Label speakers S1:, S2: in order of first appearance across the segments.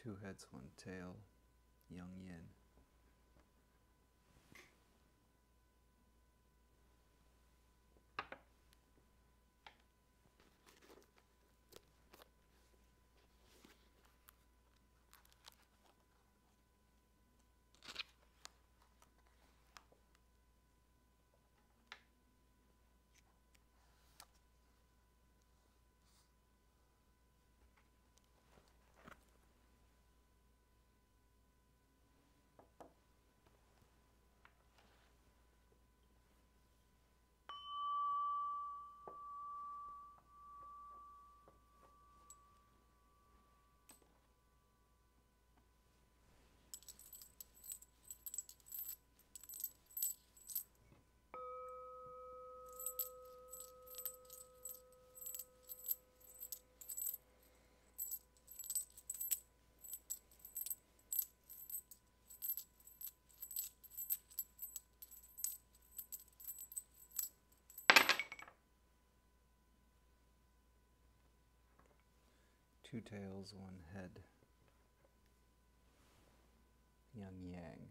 S1: Two heads, one tail, yang yin. Two tails, one head, yang yang.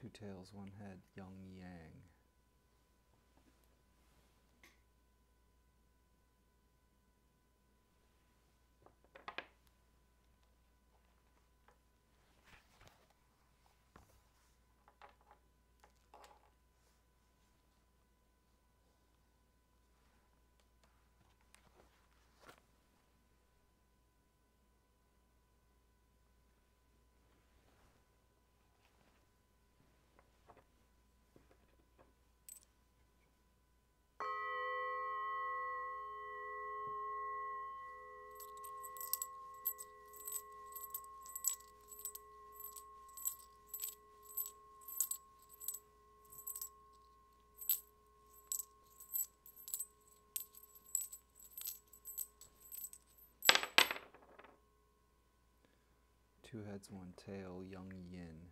S1: Two tails, one head, yang yang. Two heads, one tail, yang yin.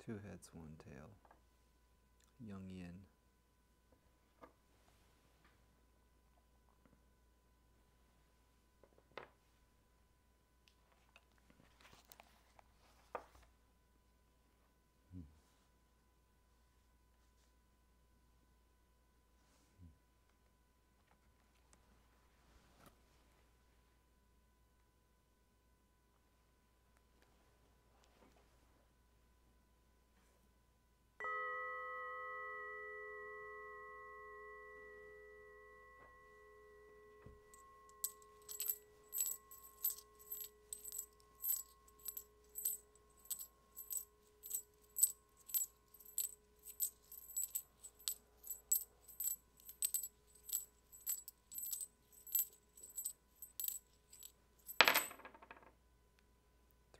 S1: Two heads, one tail, yang yin.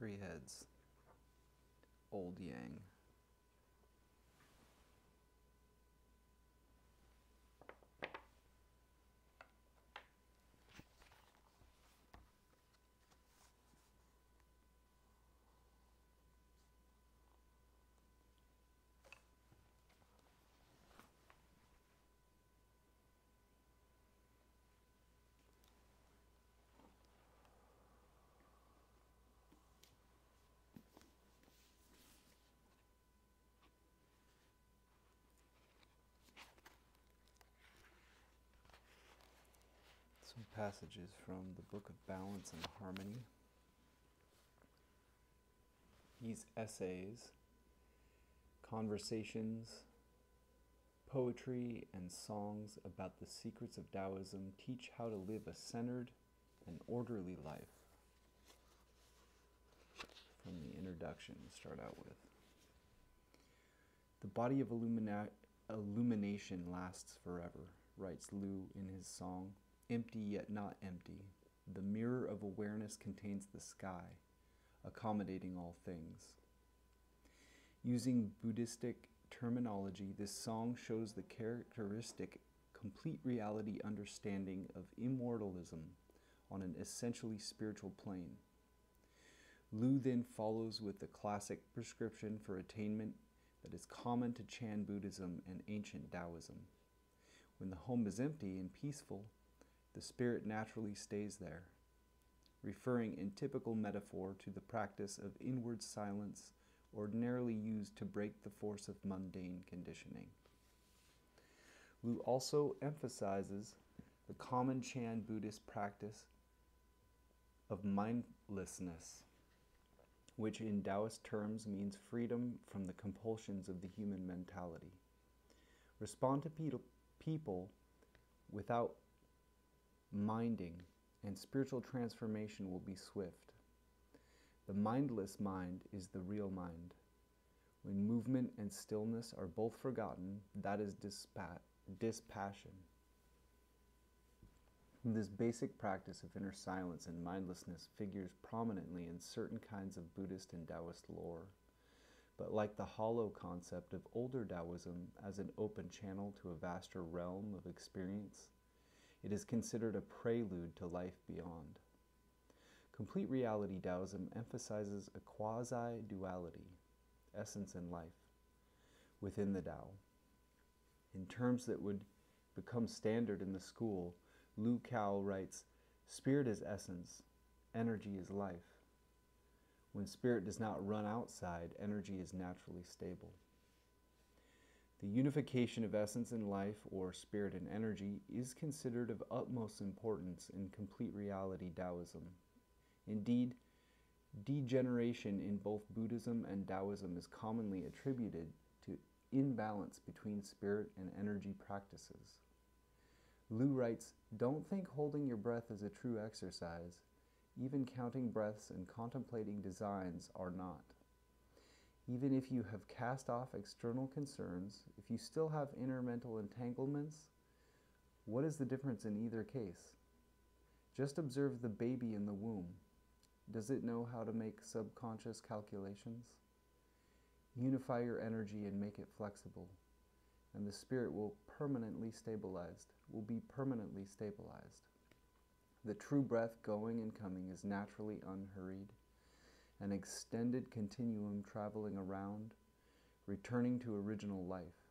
S1: 3 heads, old yang. Some passages from the Book of Balance and Harmony. These essays, conversations, poetry, and songs about the secrets of Taoism teach how to live a centered and orderly life. From the introduction to start out with. The body of illumination lasts forever, writes Lu in his song, empty yet not empty. The mirror of awareness contains the sky, accommodating all things. Using Buddhistic terminology, this song shows the characteristic complete reality understanding of immortalism on an essentially spiritual plane. Lu then follows with the classic prescription for attainment that is common to Chan Buddhism and ancient Taoism. When the home is empty and peaceful, the spirit naturally stays there, referring in typical metaphor to the practice of inward silence ordinarily used to break the force of mundane conditioning. Lu also emphasizes the common Chan Buddhist practice of mindlessness, which in Taoist terms means freedom from the compulsions of the human mentality. Respond to people without minding, and spiritual transformation will be swift. The mindless mind is the real mind. When movement and stillness are both forgotten, that is dispassion. This basic practice of inner silence and mindlessness figures prominently in certain kinds of Buddhist and Taoist lore, but like the hollow concept of older Taoism as an open channel to a vaster realm of experience, it is considered a prelude to life beyond. Complete reality Taoism emphasizes a quasi-duality, essence and life, within the Tao. In terms that would become standard in the school, Lu Cao writes, "Spirit is essence, energy is life. When spirit does not run outside, energy is naturally stable." The unification of essence and life, or spirit and energy, is considered of utmost importance in complete reality Taoism. Indeed, degeneration in both Buddhism and Taoism is commonly attributed to imbalance between spirit and energy practices. Lu writes, "Don't think holding your breath is a true exercise. Even counting breaths and contemplating designs are not. Even if you have cast off external concerns, if you still have inner mental entanglements, what is the difference in either case? Just observe the baby in the womb. Does it know how to make subconscious calculations? Unify your energy and make it flexible, and the spirit will be permanently stabilized. The true breath going and coming is naturally unhurried, an extended continuum traveling around, returning to original life.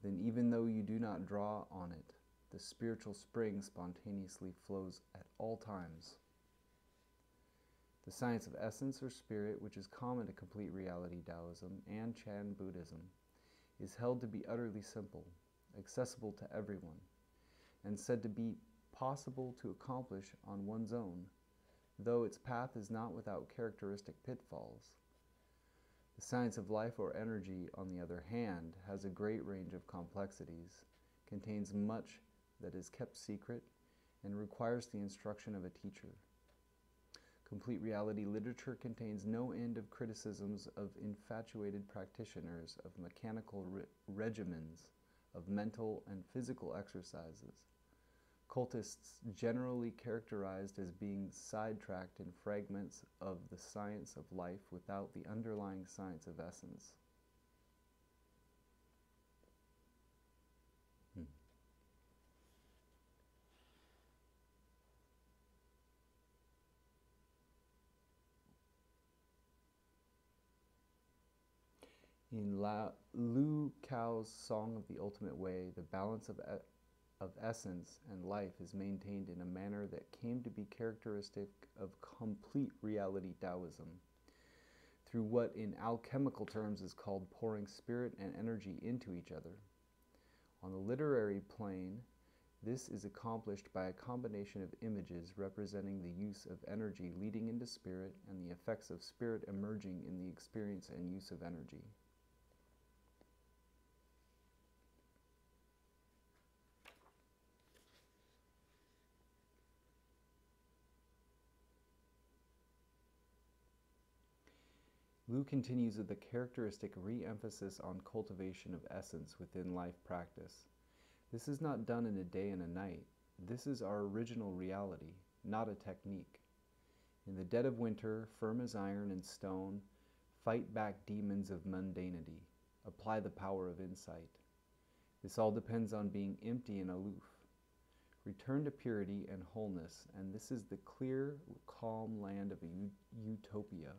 S1: Then even though you do not draw on it, the spiritual spring spontaneously flows at all times." The science of essence or spirit, which is common to complete reality Taoism and Chan Buddhism, is held to be utterly simple, accessible to everyone, and said to be possible to accomplish on one's own, though its path is not without characteristic pitfalls. The science of life or energy, on the other hand, has a great range of complexities, contains much that is kept secret, and requires the instruction of a teacher. Complete reality literature contains no end of criticisms of infatuated practitioners, of mechanical regimens, of mental and physical exercises, Cultists generally characterized as being sidetracked in fragments of the science of life without the underlying science of essence. In Lu Cao's Song of the Ultimate Way, the balance of essence and life is maintained in a manner that came to be characteristic of complete reality Taoism, through what in alchemical terms is called pouring spirit and energy into each other. On the literary plane, this is accomplished by a combination of images representing the use of energy leading into spirit and the effects of spirit emerging in the experience and use of energy. Lu continues with the characteristic re-emphasis on cultivation of essence within life practice. This is not done in a day and a night. This is our original reality, not a technique. In the dead of winter, firm as iron and stone, fight back demons of mundanity. Apply the power of insight. This all depends on being empty and aloof. Return to purity and wholeness, and this is the clear, calm land of a utopia.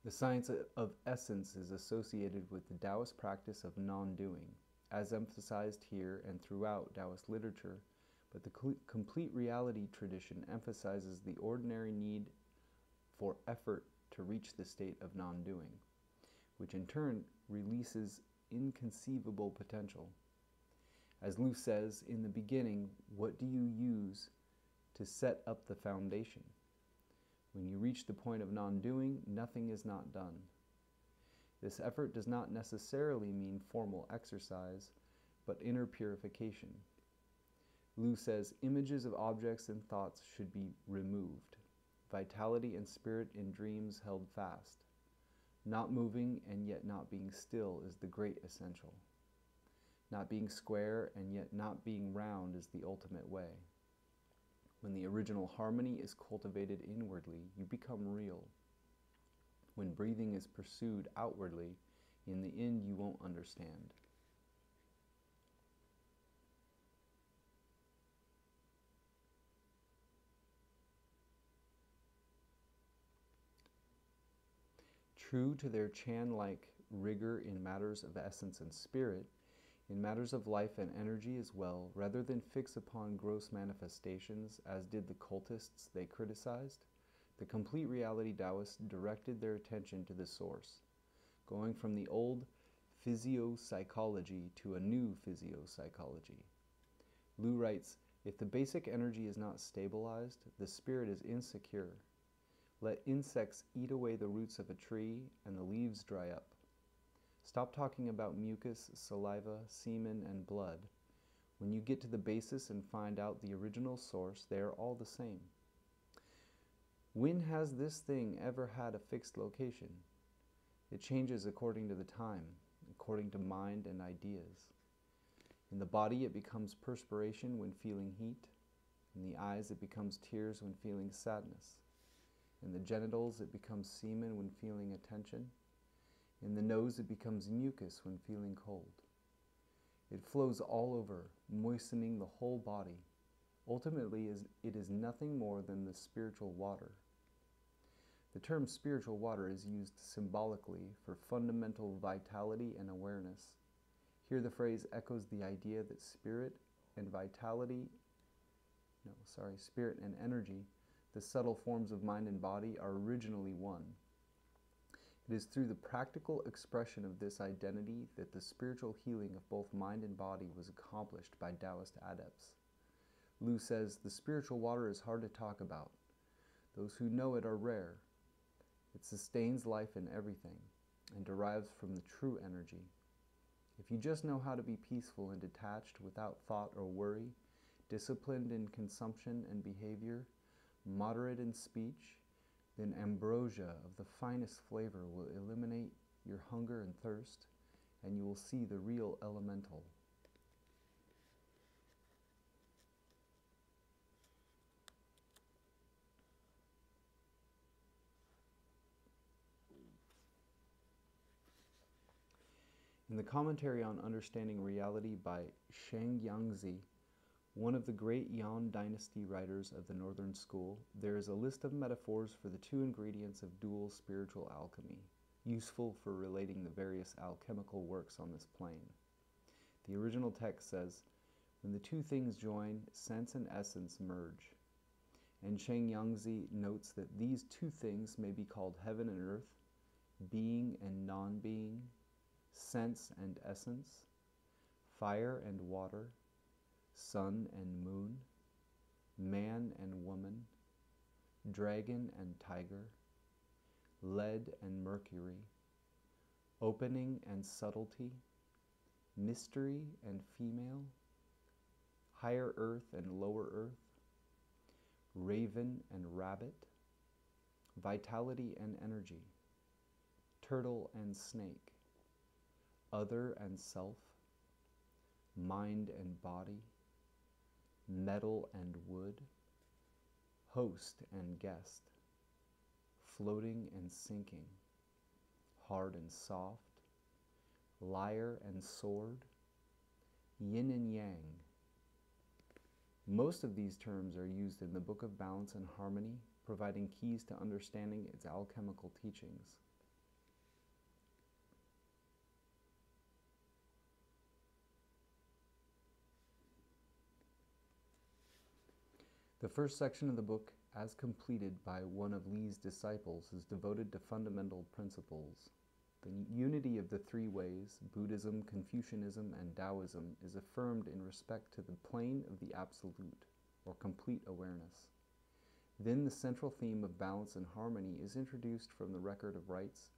S1: The science of essence is associated with the Taoist practice of non-doing, as emphasized here and throughout Taoist literature, but the complete reality tradition emphasizes the ordinary need for effort to reach the state of non-doing, which in turn releases inconceivable potential. As Lu says, in the beginning, what do you use to set up the foundation? When you reach the point of non-doing, nothing is not done. This effort does not necessarily mean formal exercise, but inner purification. Lu says images of objects and thoughts should be removed. Vitality and spirit in dreams held fast. Not moving and yet not being still is the great essential. Not being square and yet not being round is the ultimate way. When the original harmony is cultivated inwardly, you become real. When breathing is pursued outwardly, in the end you won't understand. True to their Chan-like rigor in matters of essence and spirit, in matters of life and energy as well, rather than fix upon gross manifestations, as did the cultists they criticized, the complete reality Taoists directed their attention to the source, going from the old physiopsychology to a new physiopsychology. Lu writes, if the basic energy is not stabilized, the spirit is insecure. Let insects eat away the roots of a tree, and the leaves dry up. Stop talking about mucus, saliva, semen, and blood. When you get to the basis and find out the original source, they are all the same. When has this thing ever had a fixed location? It changes according to the time, according to mind and ideas. In the body, it becomes perspiration when feeling heat. In the eyes, it becomes tears when feeling sadness. In the genitals, it becomes semen when feeling attention. In the nose, it becomes mucus when feeling cold. It flows all over, moistening the whole body. Ultimately, it is nothing more than the spiritual water. The term spiritual water is used symbolically for fundamental vitality and awareness. Here the phrase echoes the idea that spirit and energy, the subtle forms of mind and body, are originally one. It is through the practical expression of this identity that the spiritual healing of both mind and body was accomplished by Taoist adepts. Lu says, the spiritual water is hard to talk about. Those who know it are rare. It sustains life in everything and derives from the true energy. If you just know how to be peaceful and detached without thought or worry, disciplined in consumption and behavior, moderate in speech, then ambrosia of the finest flavor will eliminate your hunger and thirst, and you will see the real elemental. In the commentary on Understanding Reality by Sheng Yangzi, one of the great Yan Dynasty writers of the Northern School, there is a list of metaphors for the two ingredients of dual spiritual alchemy, useful for relating the various alchemical works on this plane. The original text says, "When the two things join, sense and essence merge." And Sheng Yangzi notes that these two things may be called heaven and earth, being and non-being, sense and essence, fire and water, sun and moon, man and woman, dragon and tiger, lead and mercury, opening and subtlety, mystery and female, higher earth and lower earth, raven and rabbit, vitality and energy, turtle and snake, other and self, mind and body, metal and wood, host and guest, floating and sinking, hard and soft, lyre and sword, yin and yang. Most of these terms are used in the Book of Balance and Harmony, providing keys to understanding its alchemical teachings. The first section of the book, as completed by one of Li's disciples, is devoted to fundamental principles. The unity of the three ways, Buddhism, Confucianism, and Taoism, is affirmed in respect to the plane of the absolute, or complete awareness. Then the central theme of balance and harmony is introduced from the Record of Rites,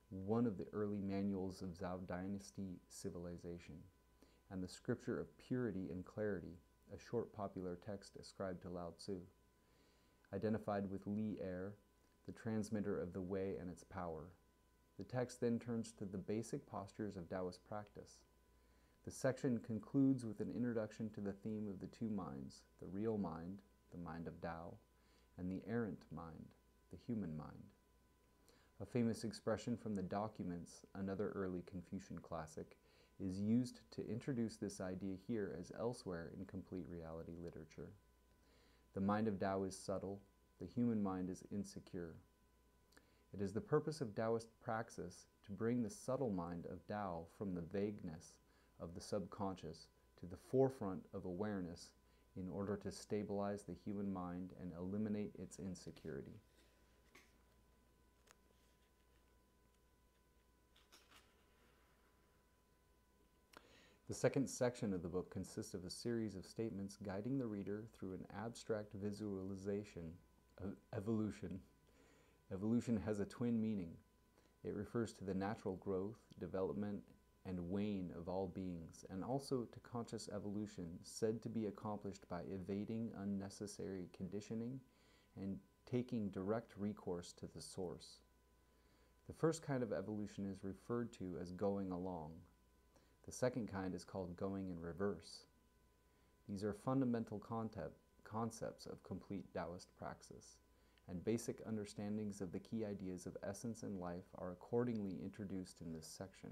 S1: one of the early manuals of Zhou Dynasty civilization, and the Scripture of Purity and Clarity, a short popular text ascribed to Lao Tzu, identified with Li Er, the transmitter of the way and its power. The text then turns to the basic postures of Taoist practice. The section concludes with an introduction to the theme of the two minds, the real mind, the mind of Tao, and the errant mind, the human mind. A famous expression from the Documents, another early Confucian classic, is used to introduce this idea here as elsewhere in complete reality literature. The mind of Tao is subtle, the human mind is insecure. It is the purpose of Taoist praxis to bring the subtle mind of Tao from the vagueness of the subconscious to the forefront of awareness in order to stabilize the human mind and eliminate its insecurity. The second section of the book consists of a series of statements guiding the reader through an abstract visualization of evolution. Evolution has a twin meaning. It refers to the natural growth, development, and wane of all beings, and also to conscious evolution, said to be accomplished by evading unnecessary conditioning and taking direct recourse to the source. The first kind of evolution is referred to as going along. The second kind is called going in reverse. These are fundamental concepts of complete Taoist praxis, and basic understandings of the key ideas of essence and life are accordingly introduced in this section.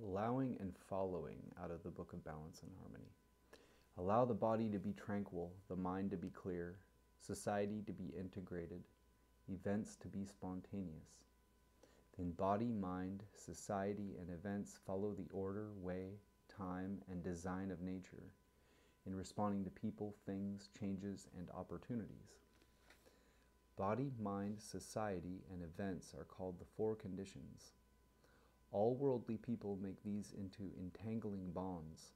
S1: Allowing and following out of the Book of Balance and Harmony. Allow the body to be tranquil, the mind to be clear, society to be integrated, events to be spontaneous. Then body, mind, society, and events follow the order, way, time, and design of nature in responding to people, things, changes, and opportunities. Body, mind, society, and events are called the four conditions. All worldly people make these into entangling bonds.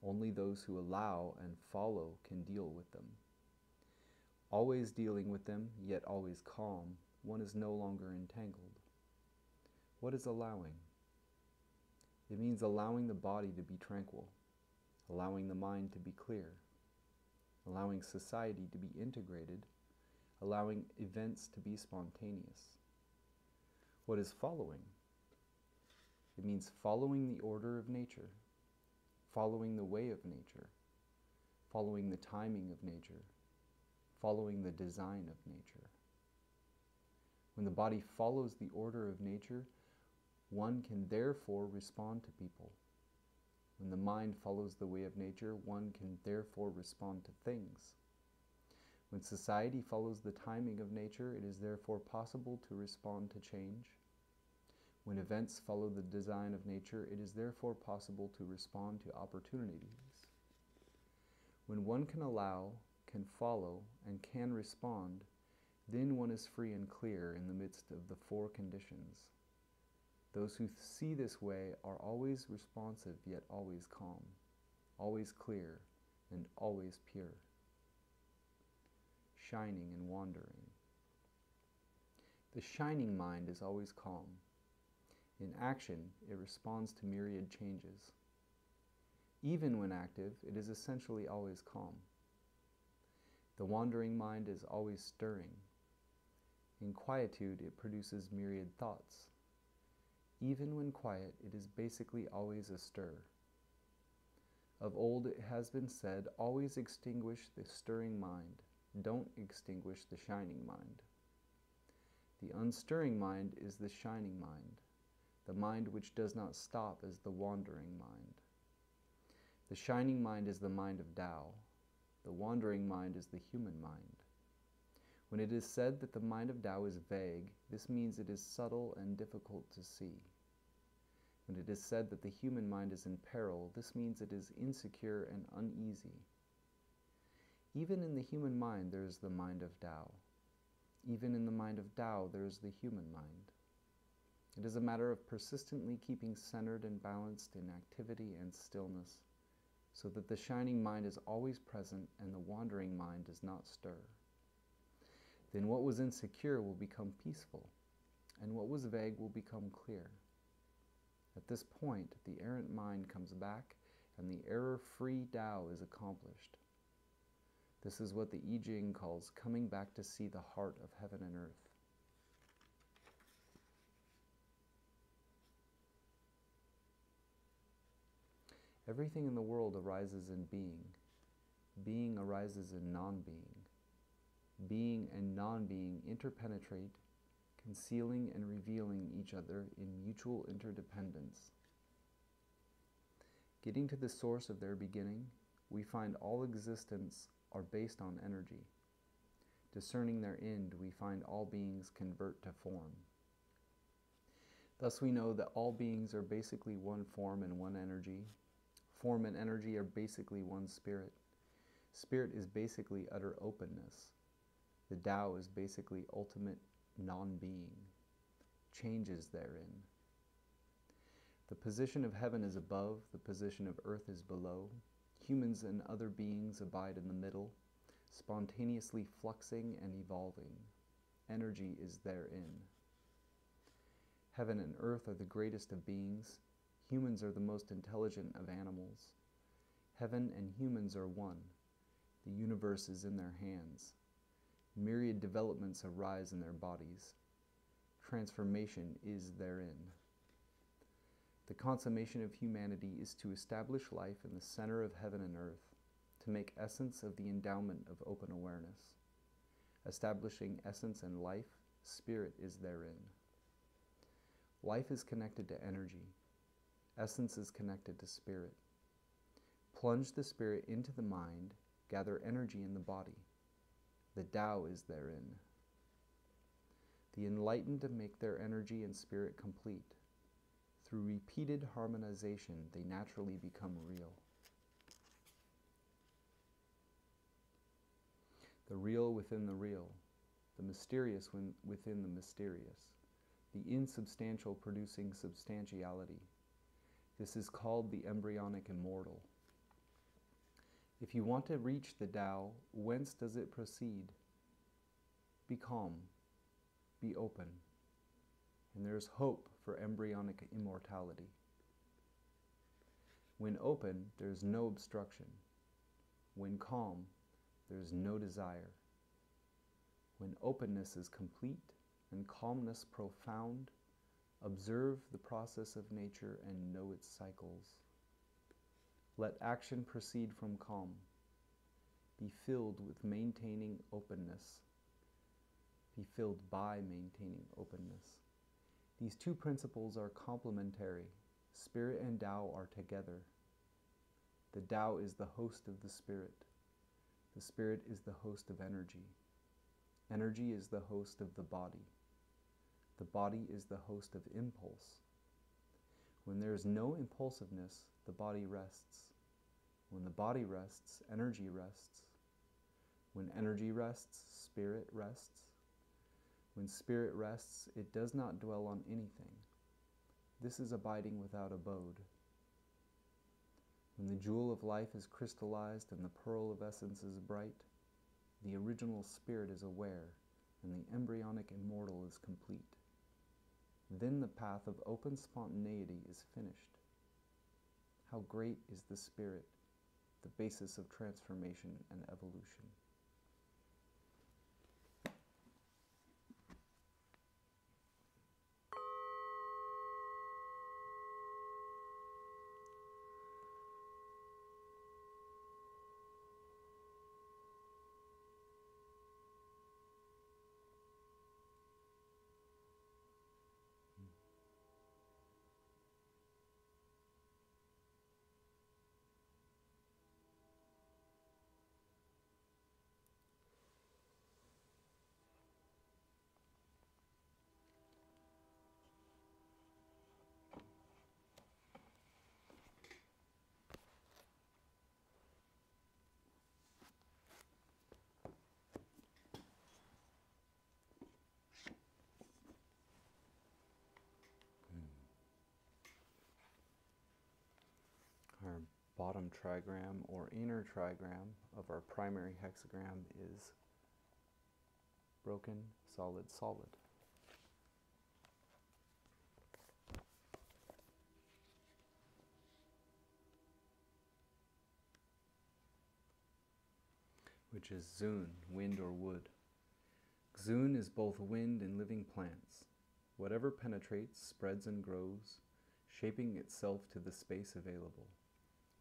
S1: Only those who allow and follow can deal with them. Always dealing with them, yet always calm, one is no longer entangled. What is allowing? It means allowing the body to be tranquil, allowing the mind to be clear, allowing society to be integrated, allowing events to be spontaneous. What is following? It means following the order of nature, following the way of nature, following the timing of nature, following the design of nature. When the body follows the order of nature, one can therefore respond to people. When the mind follows the way of nature, one can therefore respond to things. When society follows the timing of nature, it is therefore possible to respond to change. When events follow the design of nature, it is therefore possible to respond to opportunities. When one can allow, can follow, and can respond, then one is free and clear in the midst of the four conditions. Those who see this way are always responsive, yet always calm, always clear, and always pure, shining and wandering. The shining mind is always calm. In action, it responds to myriad changes. Even when active, it is essentially always calm. The wandering mind is always stirring. In quietude, it produces myriad thoughts. Even when quiet, it is basically always astir. Of old it has been said, always extinguish the stirring mind. Don't extinguish the shining mind. The unstirring mind is the shining mind. The mind which does not stop is the wandering mind. The shining mind is the mind of Tao. The wandering mind is the human mind. When it is said that the mind of Tao is vague, this means it is subtle and difficult to see. When it is said that the human mind is in peril, this means it is insecure and uneasy. Even in the human mind, there is the mind of Tao. Even in the mind of Tao, there is the human mind. It is a matter of persistently keeping centered and balanced in activity and stillness, so that the shining mind is always present and the wandering mind does not stir. Then what was insecure will become peaceful, and what was vague will become clear. At this point, the errant mind comes back, and the error-free Tao is accomplished. This is what the I-ming calls coming back to see the heart of heaven and earth. Everything in the world arises in being. Being arises in non-being. Being and non-being interpenetrate, concealing and revealing each other in mutual interdependence. Getting to the source of their beginning, we find all existence are based on energy. Discerning their end, we find all beings convert to form. Thus we know that all beings are basically one form and one energy. Form and energy are basically one spirit. Spirit is basically utter openness. The Tao is basically ultimate non-being. Changes therein. The position of heaven is above, the position of earth is below. Humans and other beings abide in the middle, spontaneously fluxing and evolving. Energy is therein. Heaven and earth are the greatest of beings. Humans are the most intelligent of animals. Heaven and humans are one. The universe is in their hands. Myriad developments arise in their bodies. Transformation is therein. The consummation of humanity is to establish life in the center of heaven and earth, to make essence of the endowment of open awareness. Establishing essence and life, spirit is therein. Life is connected to energy. Essence is connected to spirit. Plunge the spirit into the mind, gather energy in the body. The Tao is therein. The enlightened make their energy and spirit complete. Through repeated harmonization, they naturally become real. The real within the real, the mysterious within the mysterious, the insubstantial producing substantiality. This is called the embryonic immortal. If you want to reach the Tao, whence does it proceed? Be calm, be open, and there is hope for embryonic immortality. When open, there is no obstruction. When calm, there is no desire. When openness is complete and calmness profound, observe the process of nature and know its cycles. Let action proceed from calm. Be filled with maintaining openness. Be filled by maintaining openness. These two principles are complementary. Spirit and Tao are together. The Tao is the host of the Spirit. The Spirit is the host of energy. Energy is the host of the body. The body is the host of impulse. When there is no impulsiveness, the body rests. When the body rests, energy rests. When energy rests, spirit rests. When spirit rests, it does not dwell on anything. This is abiding without abode. When the jewel of life is crystallized and the pearl of essence is bright, the original spirit is aware, and the embryonic immortal is complete. Then the path of open spontaneity is finished. How great is the spirit, the basis of transformation and evolution. Our bottom trigram or inner trigram of our primary hexagram is broken, solid, solid. Which is Zun, wind or wood. Zun is both wind and living plants. Whatever penetrates, spreads and grows, shaping itself to the space available,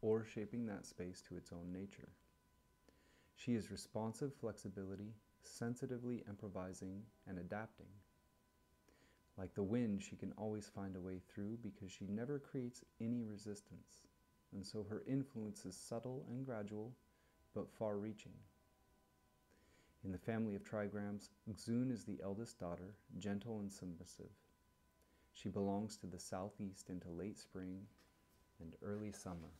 S1: or shaping that space to its own nature. She is responsive flexibility, sensitively improvising and adapting. Like the wind, she can always find a way through because she never creates any resistance, and so her influence is subtle and gradual, but far-reaching. In the family of trigrams, Xun is the eldest daughter, gentle and submissive. She belongs to the southeast into late spring and early summer.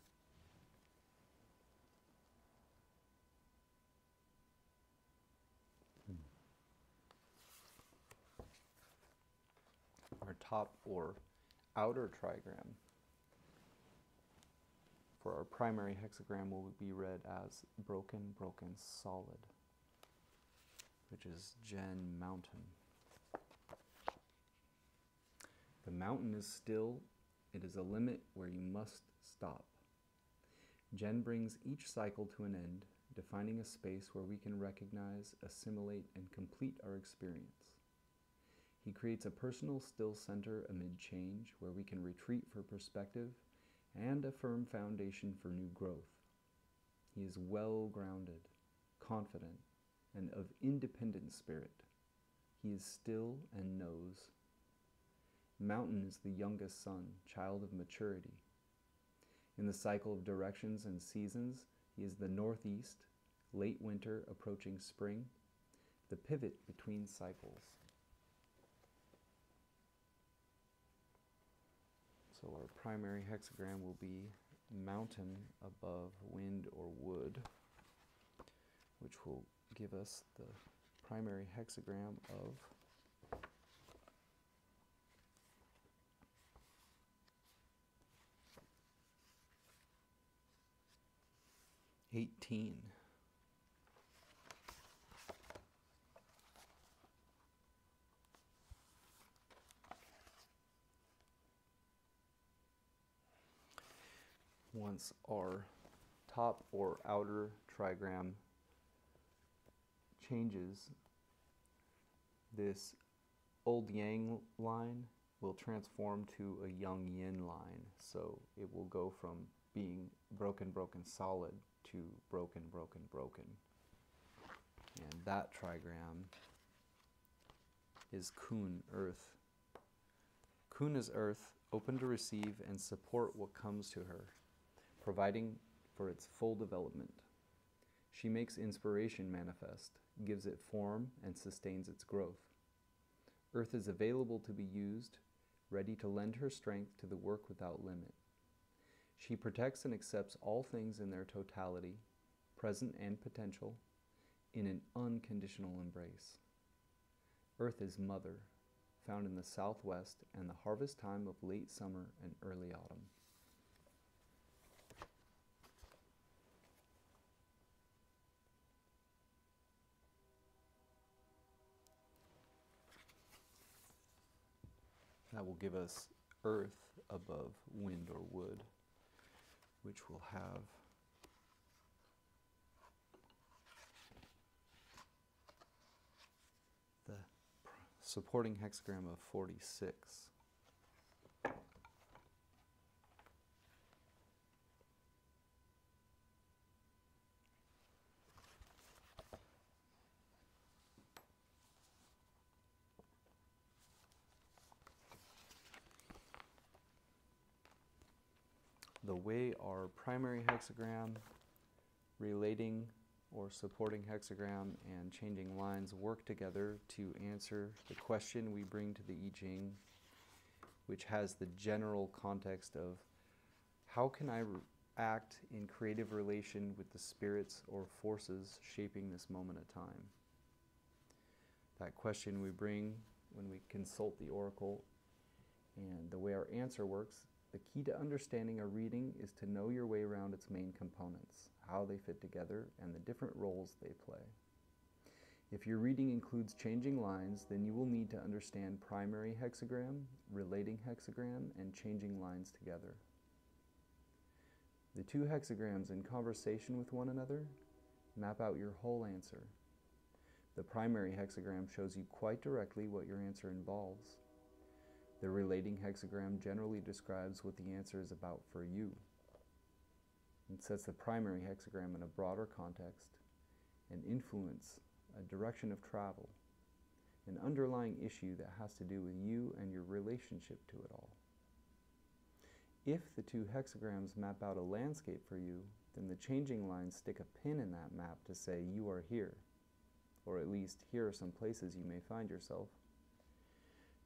S1: Our top or outer trigram for our primary hexagram will be read as broken, broken, solid, which is Gen mountain. The mountain is still, it is a limit where you must stop. Gen brings each cycle to an end, defining a space where we can recognize, assimilate, and complete our experience. He creates a personal still center amid change where we can retreat for perspective and a firm foundation for new growth. He is well-grounded, confident, and of independent spirit. He is still and knows. Mountain is the youngest son, child of maturity. In the cycle of directions and seasons, he is the northeast, late winter approaching spring, the pivot between cycles. So our primary hexagram will be mountain above wind or wood, which will give us the primary hexagram of $18. Once our top or outer trigram changes, this old yang line will transform to a young yin line. So it will go from being broken, broken, solid to broken, broken, broken. And that trigram is Kun, earth. Kun is earth, open to receive and support what comes to her, providing for its full development. She makes inspiration manifest, gives it form, and sustains its growth. Earth is available to be used, ready to lend her strength to the work without limit. She protects and accepts all things in their totality, present and potential, in an unconditional embrace. Earth is mother, found in the southwest and the harvest time of late summer and early autumn. That will give us earth above wind or wood, which will have the supporting hexagram of 46. The way our primary hexagram, relating or supporting hexagram, and changing lines work together to answer the question we bring to the I Ching, which has the general context of how can I act in creative relation with the spirits or forces shaping this moment of time. That question we bring when we consult the oracle, and the way our answer works. The key to understanding a reading is to know your way around its main components, how they fit together, and the different roles they play. If your reading includes changing lines, then you will need to understand primary hexagram, relating hexagram, and changing lines together. The two hexagrams in conversation with one another map out your whole answer. The primary hexagram shows you quite directly what your answer involves. The relating hexagram generally describes what the answer is about for you. It sets the primary hexagram in a broader context, an influence, a direction of travel, an underlying issue that has to do with you and your relationship to it all. If the two hexagrams map out a landscape for you, then the changing lines stick a pin in that map to say you are here, or at least here are some places you may find yourself.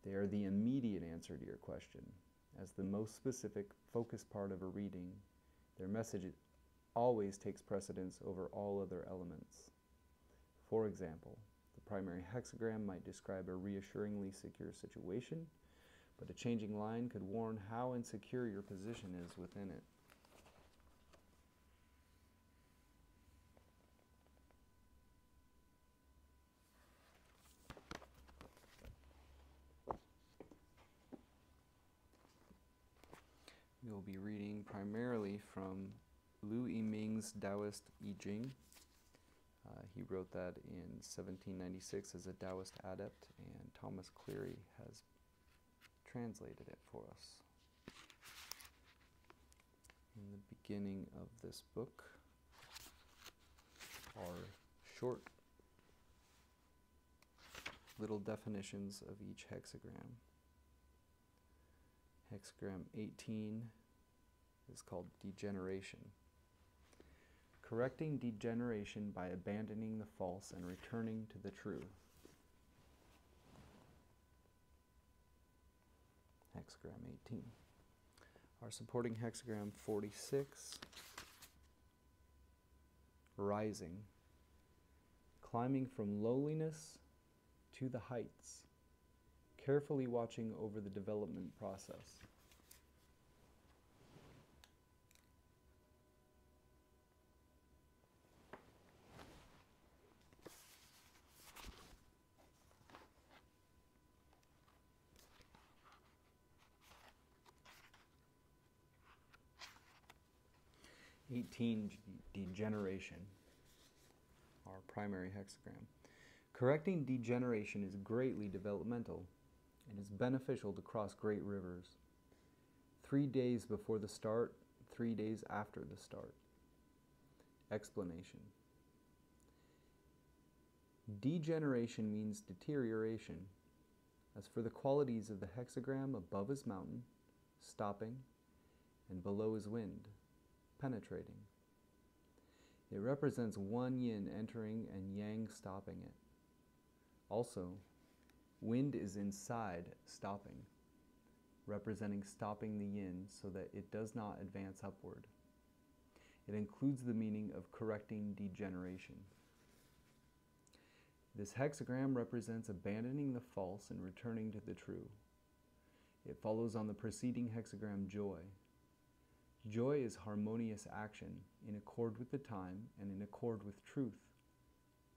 S1: They are the immediate answer to your question. As the most specific, focused part of a reading, their message always takes precedence over all other elements. For example, the primary hexagram might describe a reassuringly secure situation, but a changing line could warn how insecure your position is within it. We will be reading primarily from I-ming's Taoist I Ching. He wrote that in 1796 as a Taoist adept, and Thomas Cleary has translated it for us. In the beginning of this book are short little definitions of each hexagram. Hexagram 18 is called Degeneration. Correcting degeneration by abandoning the false and returning to the true. Hexagram 18. Our supporting hexagram 46, Rising. Climbing from lowliness to the heights, carefully watching over the development process. Degeneration, our primary hexagram. Correcting degeneration is greatly developmental and is beneficial to cross great rivers. 3 days before the start, 3 days after the start. Explanation. Degeneration means deterioration. As for the qualities of the hexagram, above is mountain, stopping, and below is wind, penetrating. It represents one yin entering and yang stopping it. Also, wind is inside stopping, representing stopping the yin so that it does not advance upward. It includes the meaning of correcting degeneration. This hexagram represents abandoning the false and returning to the true. It follows on the preceding hexagram, joy. Joy is harmonious action in accord with the time and in accord with truth,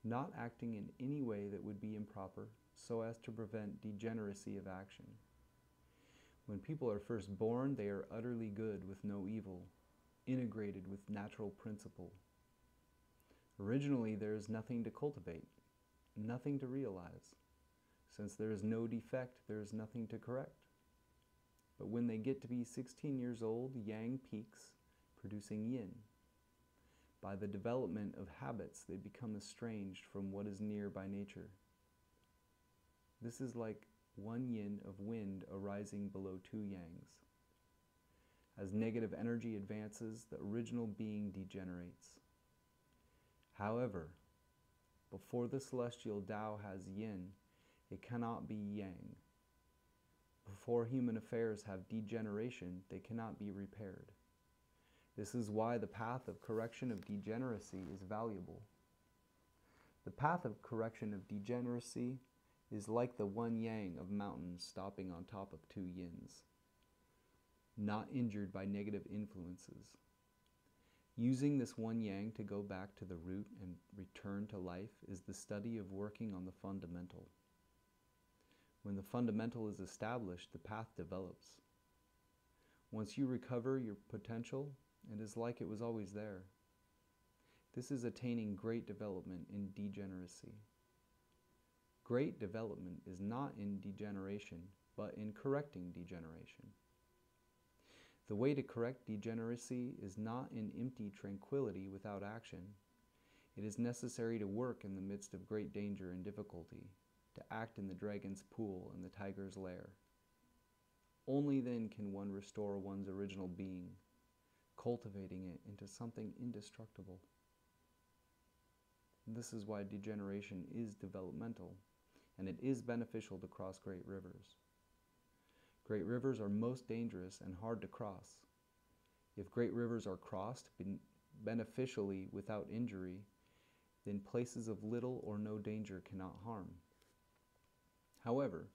S1: not acting in any way that would be improper so as to prevent degeneracy of action. When people are first born, they are utterly good with no evil, integrated with natural principle. Originally, there is nothing to cultivate, nothing to realize. Since there is no defect, there is nothing to correct. But when they get to be 16 years old, yang peaks, producing yin. By the development of habits, they become estranged from what is near by nature. This is like one yin of wind arising below two yangs. As negative energy advances, the original being degenerates. However, before the celestial Tao has yin, it cannot be yang. Before human affairs have degeneration, they cannot be repaired. This is why the path of correction of degeneracy is valuable. The path of correction of degeneracy is like the one yang of mountains stopping on top of two yins, not injured by negative influences. Using this one yang to go back to the root and return to life is the study of working on the fundamental. When the fundamental is established, the path develops. Once you recover your potential, it is like it was always there. This is attaining great development in degeneracy. Great development is not in degeneration, but in correcting degeneration. The way to correct degeneracy is not in empty tranquility without action. It is necessary to work in the midst of great danger and difficulty, to act in the dragon's pool and the tiger's lair. Only then can one restore one's original being, cultivating it into something indestructible. This is why degeneration is developmental, and it is beneficial to cross great rivers. Great rivers are most dangerous and hard to cross. If great rivers are crossed beneficially without injury, then places of little or no danger cannot harm. However,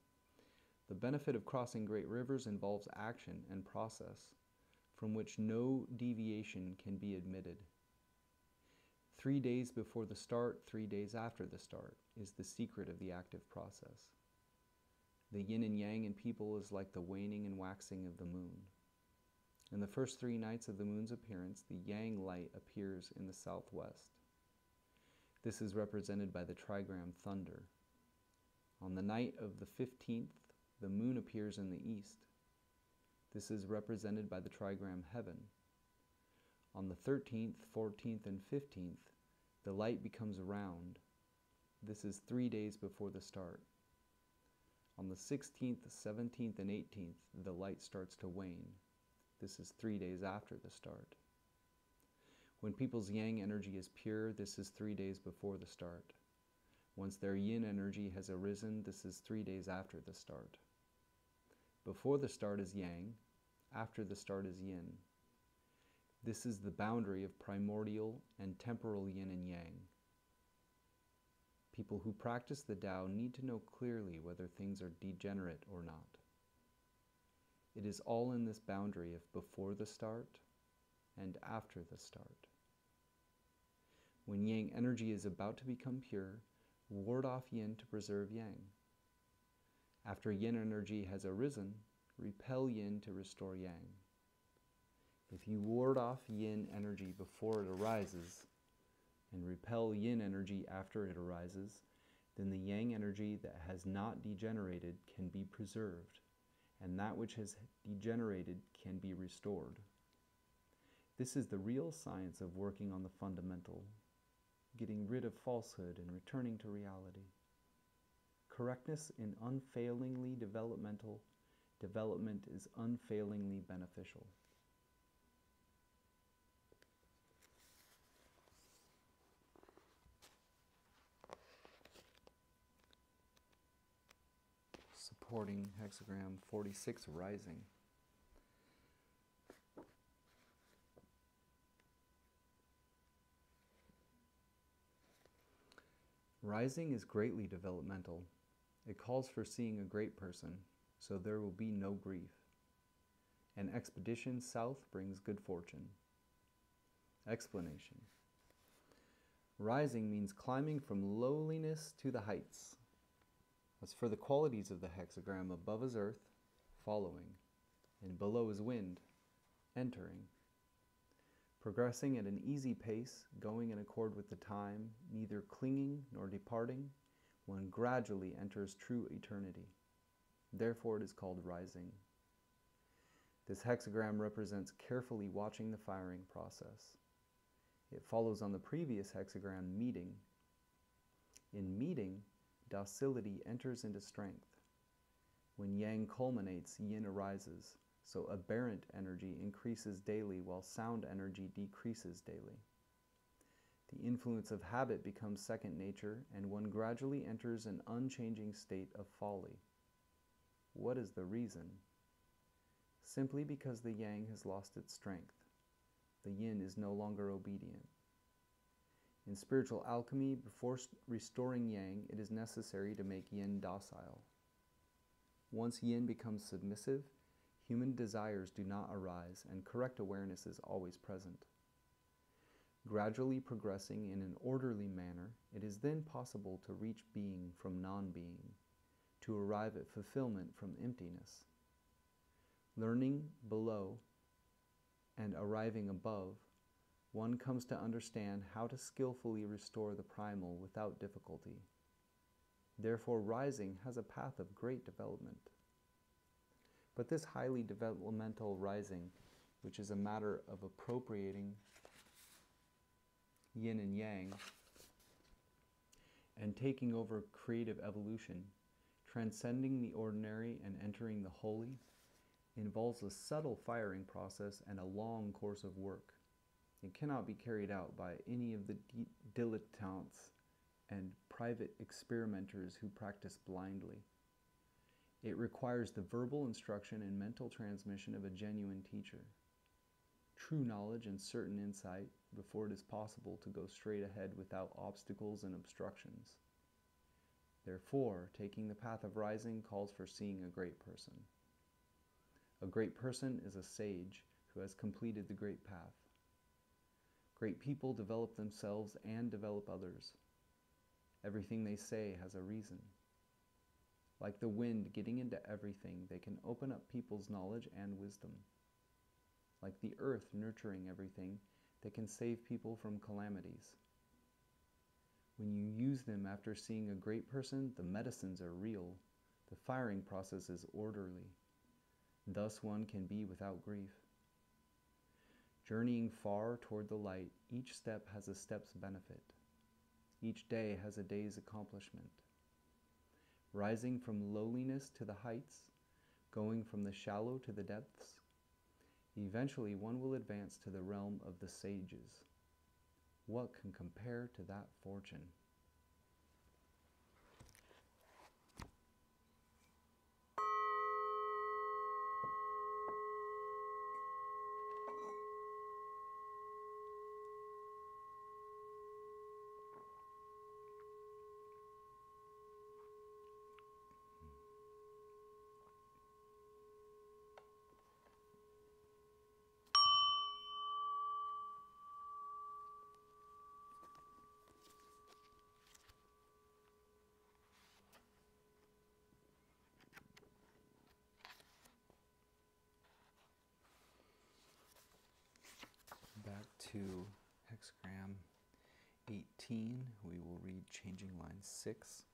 S1: the benefit of crossing great rivers involves action and process, from which no deviation can be admitted. 3 days before the start, 3 days after the start, is the secret of the active process. The yin and yang in people is like the waning and waxing of the moon. In the first 3 nights of the moon's appearance, the yang light appears in the southwest. This is represented by the trigram thunder. On the night of the 15th, the moon appears in the east. This is represented by the trigram heaven. On the 13th, 14th, and 15th, the light becomes round. This is 3 days before the start. On the 16th, 17th, and 18th, the light starts to wane. This is 3 days after the start. When people's yang energy is pure, this is 3 days before the start. Once their yin energy has arisen, this is 3 days after the start. Before the start is yang, after the start is yin. This is the boundary of primordial and temporal yin and yang. People who practice the Tao need to know clearly whether things are degenerate or not. It is all in this boundary of before the start and after the start. When yang energy is about to become pure, ward off yin to preserve yang. After yin energy has arisen, repel yin to restore yang. If you ward off yin energy before it arises, and repel yin energy after it arises, then the yang energy that has not degenerated can be preserved, and that which has degenerated can be restored. This is the real science of working on the fundamental, getting rid of falsehood and returning to reality. Correctness in unfailingly developmental development is unfailingly beneficial. Supporting hexagram 46, rising. Rising is greatly developmental. It calls for seeing a great person, so there will be no grief. An expedition south brings good fortune. Explanation. Rising means climbing from lowliness to the heights. As for the qualities of the hexagram, above is earth, following, and below is wind, entering. Progressing at an easy pace, going in accord with the time, neither clinging nor departing, one gradually enters true eternity. Therefore it is called rising. This hexagram represents carefully watching the firing process. It follows on the previous hexagram, meeting. In meeting, docility enters into strength. When yang culminates, yin arises, so aberrant energy increases daily while sound energy decreases daily. The influence of habit becomes second nature, and one gradually enters an unchanging state of folly. What is the reason? Simply because the yang has lost its strength. The yin is no longer obedient. In spiritual alchemy, before restoring yang, it is necessary to make yin docile. Once yin becomes submissive, human desires do not arise, and correct awareness is always present. Gradually progressing in an orderly manner, it is then possible to reach being from non-being, to arrive at fulfillment from emptiness. Learning below and arriving above, one comes to understand how to skillfully restore the primal without difficulty. Therefore, rising has a path of great development. But this highly developmental rising, which is a matter of appropriating yin and yang and taking over creative evolution, transcending the ordinary and entering the holy, involves a subtle firing process and a long course of work. It cannot be carried out by any of the dilettantes and private experimenters who practice blindly. It requires the verbal instruction and mental transmission of a genuine teacher, true knowledge and certain insight before it is possible to go straight ahead without obstacles and obstructions. Therefore, taking the path of rising calls for seeing a great person. A great person is a sage who has completed the great path. Great people develop themselves and develop others. Everything they say has a reason. Like the wind getting into everything, they can open up people's knowledge and wisdom. Like the earth nurturing everything, they can save people from calamities. When you use them after seeing a great person, the medicines are real. The firing process is orderly. Thus one can be without grief. Journeying far toward the light, each step has a step's benefit. Each day has a day's accomplishment. Rising from lowliness to the heights, going from the shallow to the depths, eventually one will advance to the realm of the sages. What can compare to that fortune? Back to hexagram 18, we will read changing line 6.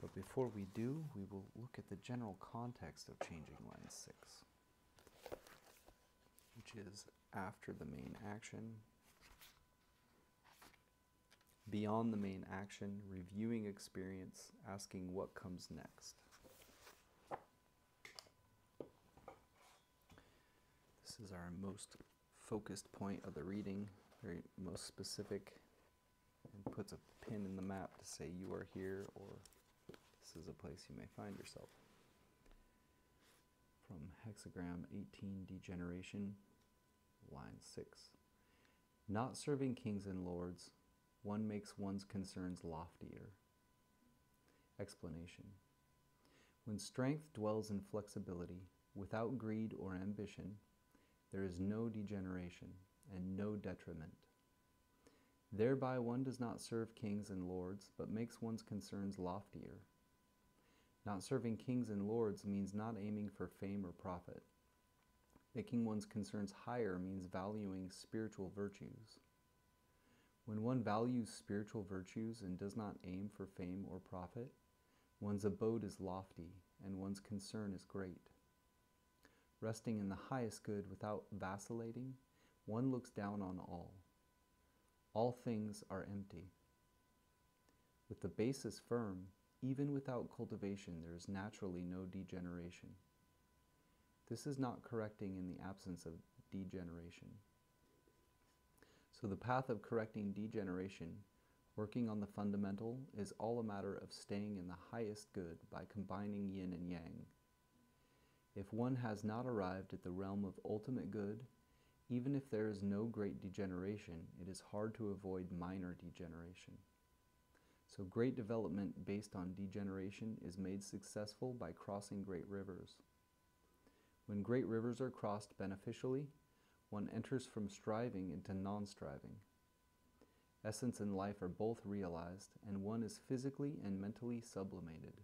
S1: But before we do, we will look at the general context of changing line 6, which is after the main action. Beyond the main action, reviewing experience, asking what comes next. This is our most focused point of the reading, very most specific, and puts a pin in the map to say you are here, or this is a place you may find yourself. From Hexagram 18, Degeneration, line 6. Not serving kings and lords, one makes one's concerns loftier. Explanation. When strength dwells in flexibility, without greed or ambition, there is no degeneration and no detriment. Thereby one does not serve kings and lords, but makes one's concerns loftier. Not serving kings and lords means not aiming for fame or profit. Making one's concerns higher means valuing spiritual virtues. When one values spiritual virtues and does not aim for fame or profit, one's abode is lofty and one's concern is great. Resting in the highest good without vacillating, one looks down on all. All things are empty. With the basis firm, even without cultivation, there is naturally no degeneration. This is not correcting in the absence of degeneration. So the path of correcting degeneration, working on the fundamental, is all a matter of staying in the highest good by combining yin and yang. If one has not arrived at the realm of ultimate good, even if there is no great degeneration, it is hard to avoid minor degeneration. So great development based on degeneration is made successful by crossing great rivers. When great rivers are crossed beneficially, one enters from striving into non-striving. Essence and life are both realized, and one is physically and mentally sublimated.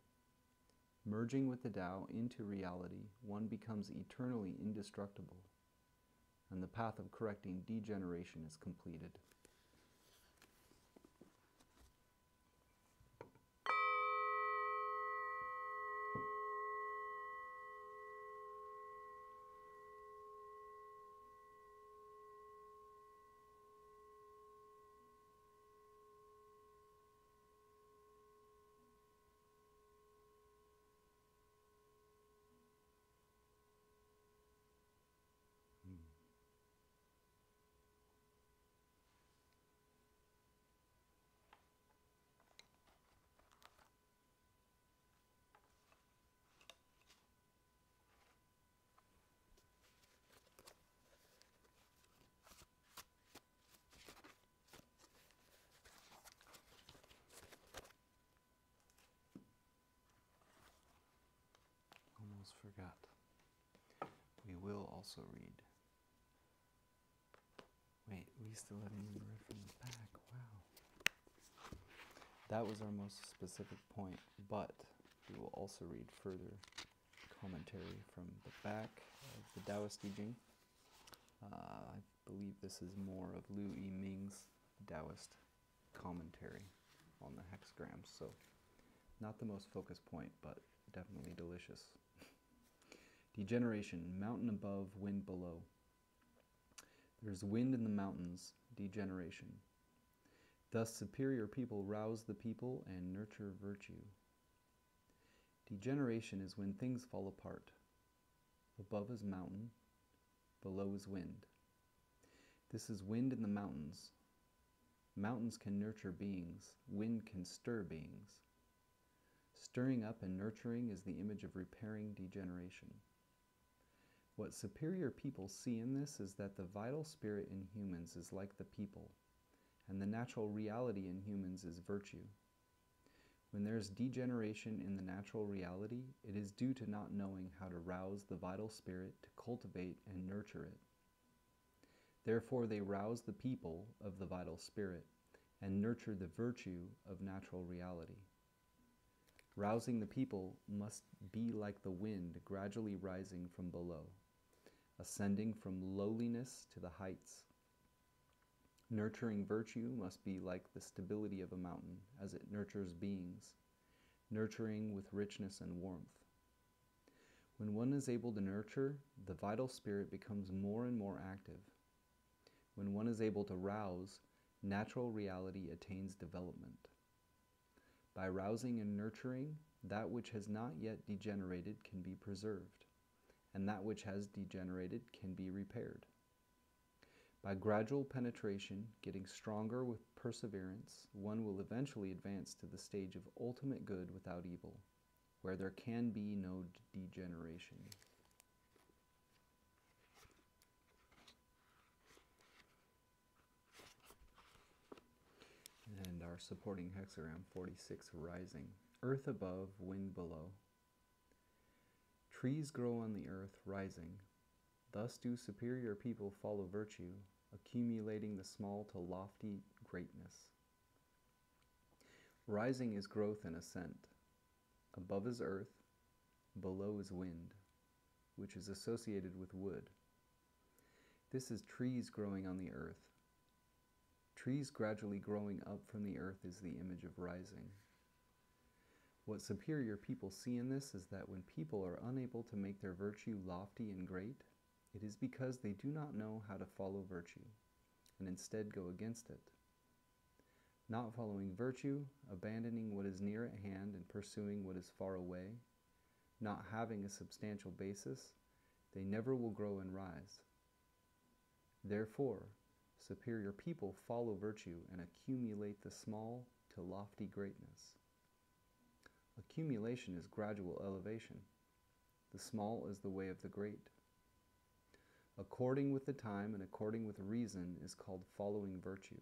S1: Merging with the Tao into reality, one becomes eternally indestructible, and the path of correcting degeneration is completed. Almost forgot. We will also read. Wait, we still haven't even read from the back. Wow. That was our most specific point, but we will also read further commentary from the back of the Taoist Teaching. I believe this is more of I-ming's Taoist commentary on the hexagrams, so not the most focused point, but definitely delicious. Degeneration, mountain above, wind below. There's wind in the mountains, degeneration. Thus superior people rouse the people and nurture virtue. Degeneration is when things fall apart. Above is mountain, below is wind. This is wind in the mountains. Mountains can nurture beings, wind can stir beings. Stirring up and nurturing is the image of repairing degeneration. What superior people see in this is that the vital spirit in humans is like the people, and the natural reality in humans is virtue. When there is degeneration in the natural reality, it is due to not knowing how to rouse the vital spirit to cultivate and nurture it. Therefore, they rouse the people of the vital spirit and nurture the virtue of natural reality. Rousing the people must be like the wind gradually rising from below, ascending from lowliness to the heights. Nurturing virtue must be like the stability of a mountain as it nurtures beings, nurturing with richness and warmth. When one is able to nurture, the vital spirit becomes more and more active. When one is able to rouse, natural reality attains development. By rousing and nurturing, that which has not yet degenerated can be preserved, and that which has degenerated can be repaired. By gradual penetration, getting stronger with perseverance, one will eventually advance to the stage of ultimate good without evil, where there can be no degeneration. And our supporting hexagram, 46, rising. Earth above, wind below. Trees grow on the earth, rising. Thus do superior people follow virtue, accumulating the small to lofty greatness. Rising is growth and ascent. Above is earth, below is wind, which is associated with wood. This is trees growing on the earth. Trees gradually growing up from the earth is the image of rising. What superior people see in this is that when people are unable to make their virtue lofty and great, it is because they do not know how to follow virtue, and instead go against it. Not following virtue, abandoning what is near at hand and pursuing what is far away, not having a substantial basis, they never will grow and rise. Therefore, superior people follow virtue and accumulate the small to lofty greatness. Accumulation is gradual elevation. The small is the way of the great. According with the time and according with reason is called following virtue.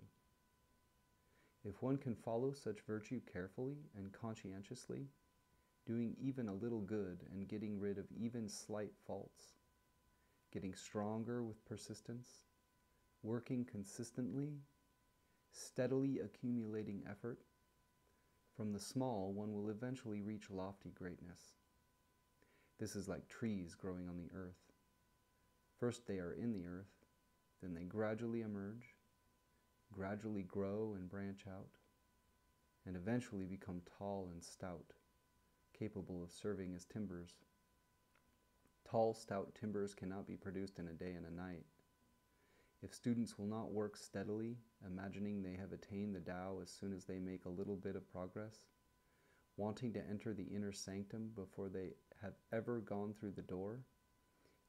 S1: If one can follow such virtue carefully and conscientiously, doing even a little good and getting rid of even slight faults, getting stronger with persistence, working consistently, steadily accumulating effort, from the small one will eventually reach lofty greatness. This is like trees growing on the earth. First they are in the earth, then they gradually emerge, gradually grow and branch out, and eventually become tall and stout, capable of serving as timbers. Tall, stout timbers cannot be produced in a day and a night. If students will not work steadily, imagining they have attained the Tao as soon as they make a little bit of progress, wanting to enter the inner sanctum before they have ever gone through the door,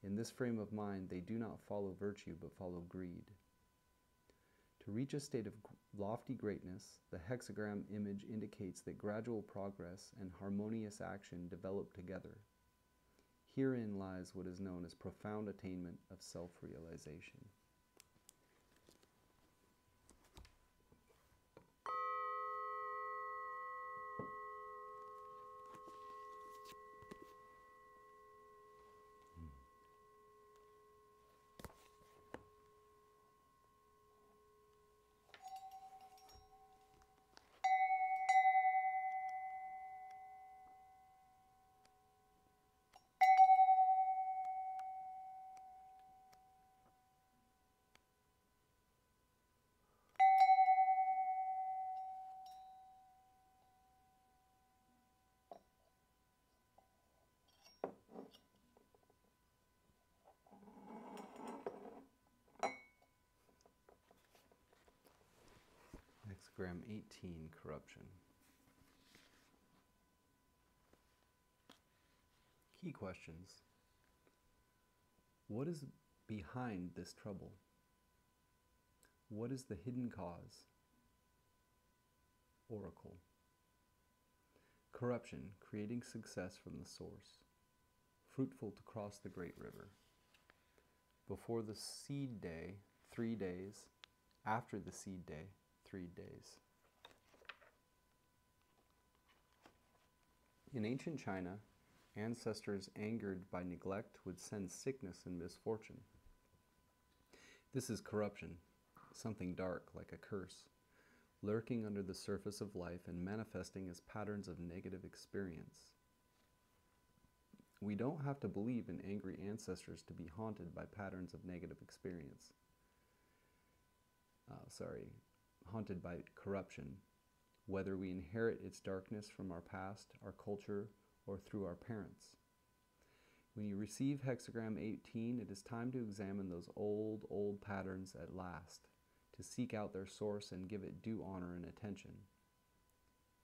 S1: in this frame of mind they do not follow virtue but follow greed. To reach a state of lofty greatness, the hexagram image indicates that gradual progress and harmonious action develop together. Herein lies what is known as profound attainment of self-realization. Hexagram 18, corruption. Key questions. What is behind this trouble? What is the hidden cause? Oracle. Corruption, creating success from the source. Fruitful to cross the great river. Before the seed day, 3 days. After the seed day, 3 days. In ancient China, ancestors angered by neglect would send sickness and misfortune. This is corruption, something dark like a curse, lurking under the surface of life and manifesting as patterns of negative experience. We don't have to believe in angry ancestors to be haunted by patterns of negative experience. Haunted by corruption, whether we inherit its darkness from our past, our culture, or through our parents. When you receive Hexagram 18, it is time to examine those old patterns at last, to seek out their source and give it due honor and attention.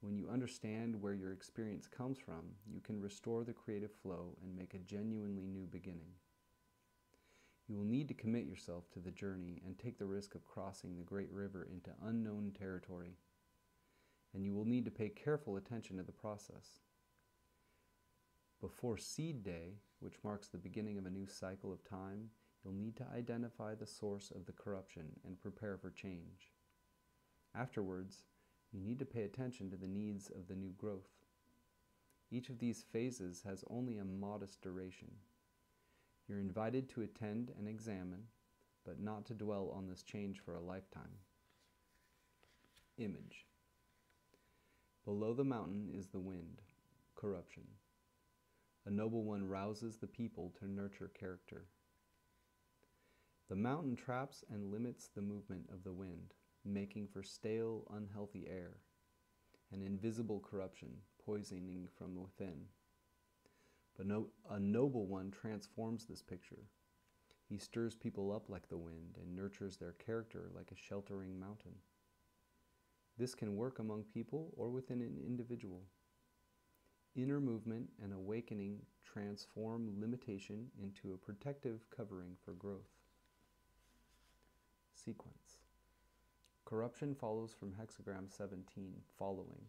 S1: When you understand where your experience comes from, you can restore the creative flow and make a genuinely new beginning. You will need to commit yourself to the journey and take the risk of crossing the great river into unknown territory. And you will need to pay careful attention to the process. Before Seed Day, which marks the beginning of a new cycle of time, you'll need to identify the source of the corruption and prepare for change. Afterwards, you need to pay attention to the needs of the new growth. Each of these phases has only a modest duration. You're invited to attend and examine, but not to dwell on this change for a lifetime. Image. Below the mountain is the wind, corruption. A noble one rouses the people to nurture character. The mountain traps and limits the movement of the wind, making for stale, unhealthy air, an invisible corruption, poisoning from within. But a noble one transforms this picture. He stirs people up like the wind and nurtures their character like a sheltering mountain. This can work among people or within an individual. Inner movement and awakening transform limitation into a protective covering for growth. Sequence. Corruption follows from Hexagram 17, following.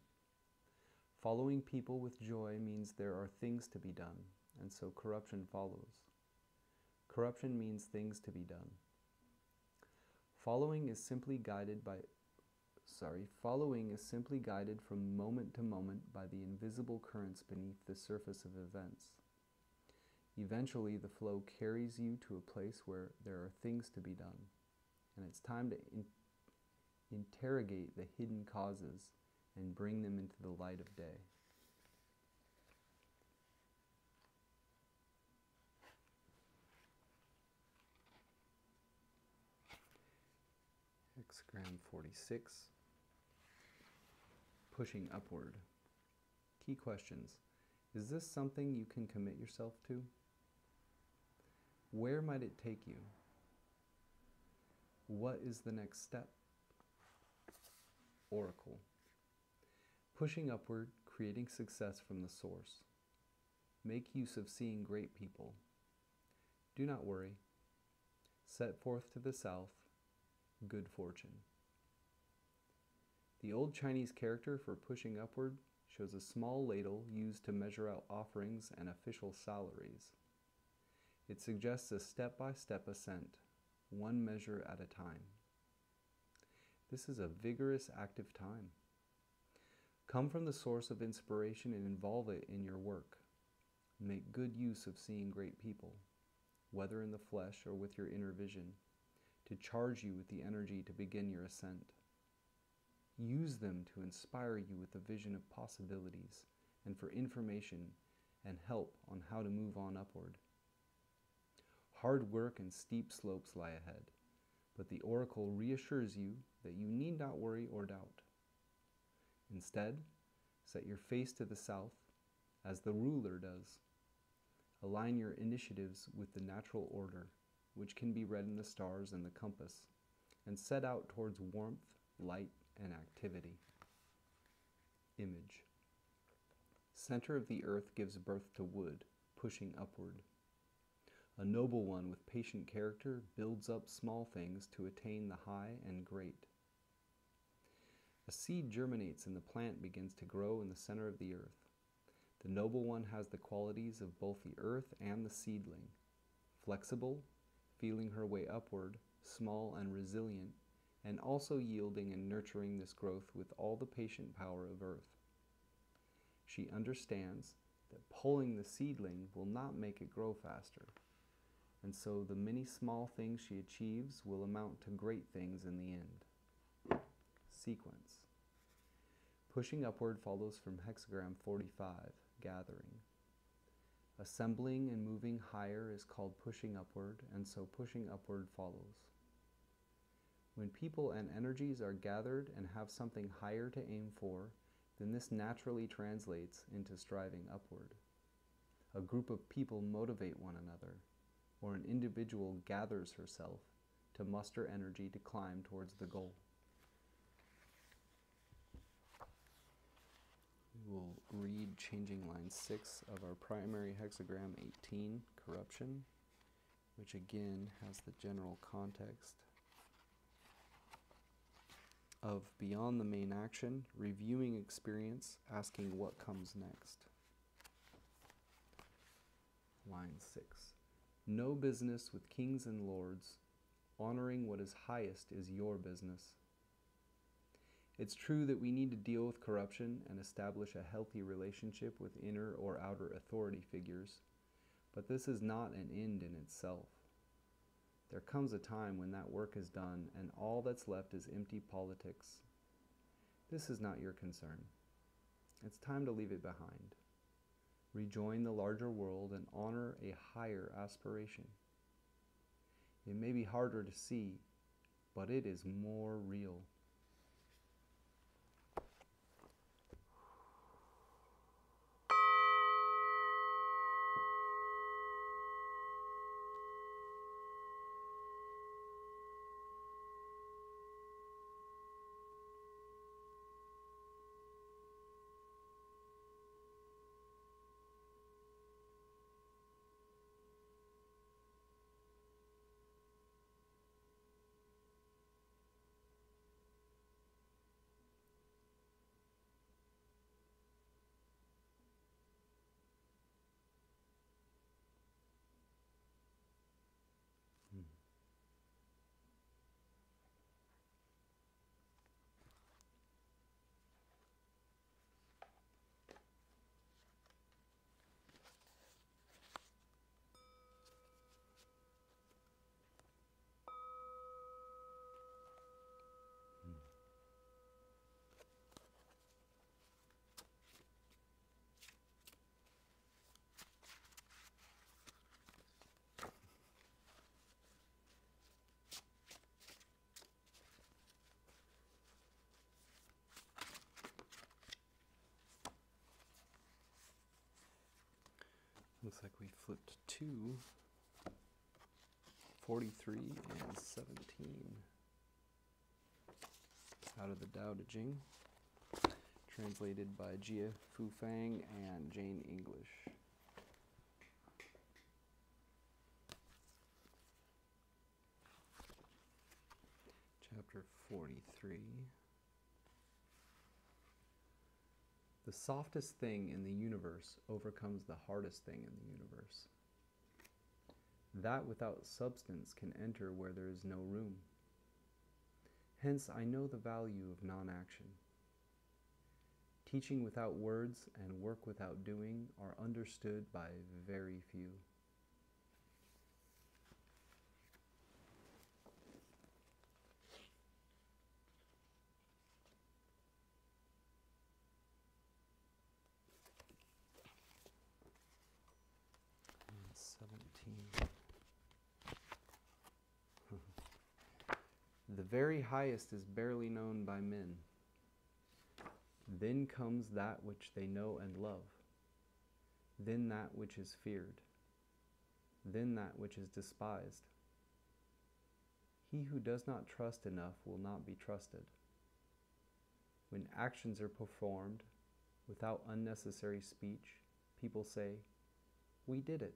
S1: Following people with joy means there are things to be done, and so corruption follows. Corruption means things to be done. Following is simply guided from moment to moment by the invisible currents beneath the surface of events. Eventually, the flow carries you to a place where there are things to be done, and it's time to interrogate the hidden causes and bring them into the light of day. Hexagram 46. Pushing upward. Key questions. Is this something you can commit yourself to? Where might it take you? What is the next step? Oracle. Pushing upward, creating success from the source. Make use of seeing great people. Do not worry. Set forth to the south. Good fortune. The old Chinese character for pushing upward shows a small ladle used to measure out offerings and official salaries. It suggests a step-by-step ascent, one measure at a time. This is a vigorous, active time. Come from the source of inspiration and involve it in your work. Make good use of seeing great people, whether in the flesh or with your inner vision, to charge you with the energy to begin your ascent. Use them to inspire you with a vision of possibilities and for information and help on how to move on upward. Hard work and steep slopes lie ahead, but the oracle reassures you that you need not worry or doubt. Instead, set your face to the south, as the ruler does. Align your initiatives with the natural order, which can be read in the stars and the compass, and set out towards warmth, light, and activity. Image. Center of the earth gives birth to wood, pushing upward. A noble one with patient character builds up small things to attain the high and great. A seed germinates and the plant begins to grow in the center of the earth. The noble one has the qualities of both the earth and the seedling. Flexible, feeling her way upward, small and resilient, and also yielding and nurturing this growth with all the patient power of earth. She understands that pulling the seedling will not make it grow faster, and so the many small things she achieves will amount to great things in the end. Sequence. Pushing upward follows from Hexagram 45, gathering. Assembling and moving higher is called pushing upward, and so pushing upward follows. When people and energies are gathered and have something higher to aim for, then this naturally translates into striving upward. a group of people motivate one another, or an individual gathers herself to muster energy to climb towards the goal. We will read changing line 6 of our primary hexagram 18, corruption, which again has the general context of beyond the main action, reviewing experience, asking what comes next. Line 6. No business with kings and lords. Honoring what is highest is your business. It's true that we need to deal with corruption and establish a healthy relationship with inner or outer authority figures, but this is not an end in itself. There comes a time when that work is done and all that's left is empty politics. This is not your concern. It's time to leave it behind. Rejoin the larger world and honor a higher aspiration. It may be harder to see, but it is more real. Looks like we flipped 2, 43, and 17 out of the Tao Te Ching, translated by Jia Fu Fang and Jane English. Chapter 43. The softest thing in the universe overcomes the hardest thing in the universe. That without substance can enter where there is no room. Hence, I know the value of non-action. Teaching without words and work without doing are understood by very few. The very highest is barely known by men. Then comes that which they know and love. Then that which is feared. Then that which is despised. He who does not trust enough will not be trusted. When actions are performed without unnecessary speech, people say, "We did it."